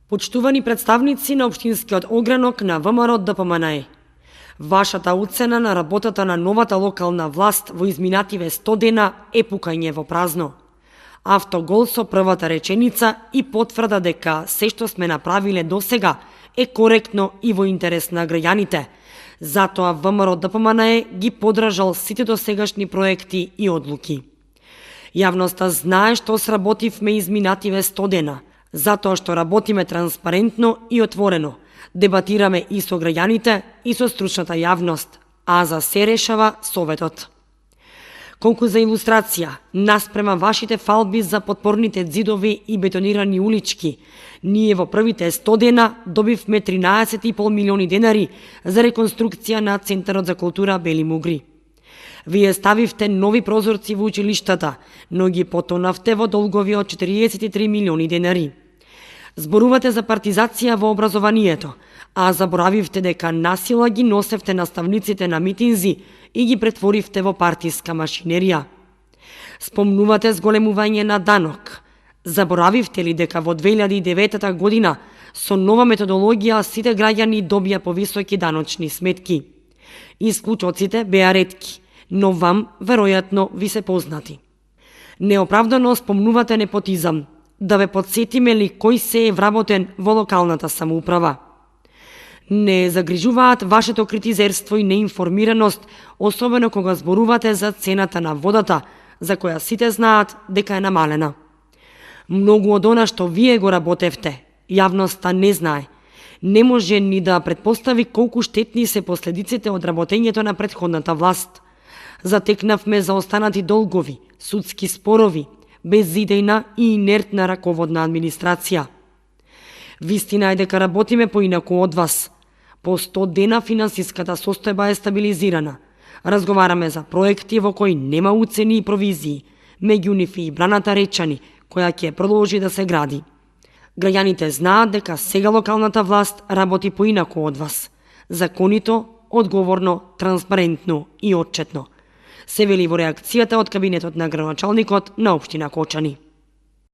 Почтувани представници на Општинскиот огранок на ВМРО ДПМНЕ, вашата оцена на работата на новата локална власт во изминативе 100 дена е пукање во празно. Автогол со првата реченица и потврда дека се што сме направиле досега е коректно и во интерес на граѓаните. Затоа ВМРО ДПМНЕ ги подражал сите досегашни проекти и одлуки. Јавноста знае што сработивме изминативе 100 дена, затоа што работиме транспарентно и отворено, дебатираме и со граѓаните и со стручната јавност, а за се решава Советот. Колку за илустрација, наспрема вашите фалби за подпорните ѕидови и бетонирани улички, ние во првите 100 дена добивме 13,5 милиони денари за реконструкција на Центарот за култура Бели Мугри. Вие ставивте нови прозорци во училиштата, но ги потонавте во долгови од 43 милиони денари. Зборувате за партизација во образованието, а заборавивте дека насила ги носевте наставниците на митинзи и ги претворивте во партиска машинерија. Спомнувате зголемување на данок. Заборавивте ли дека во 2009 година со нова методологија сите граѓани добија повисоки даночни сметки? Исклучоците беа ретки, но вам веројатно ви се познати. Неоправдано спомнувате непотизам, да ве подсетиме ли кој се е вработен во локалната самоуправа. Не загрижуваат вашето критизерство и неинформираност, особено кога зборувате за цената на водата, за која сите знаат дека е намалена. Многу од она што вие го работевте, јавноста не знае. Не може ни да претпостави колку штетни се последиците од работењето на претходната власт. Затекнавме заостанати долгови, судски спорови, безидејна и инертна раководна администрација. Вистина е дека работиме поинаку од вас. По 100 дена финансиската состојба е стабилизирана. Разговараме за проекти во кои нема уцени и провизии, меѓу нив и браната Речани, која ќе продолжи да се гради. Граѓаните знаат дека сега локалната власт работи поинаку од вас. Законито, одговорно, транспарентно и отчетно. Се вели во реакцијата од кабинетот на градоначалникот на општина Кочани.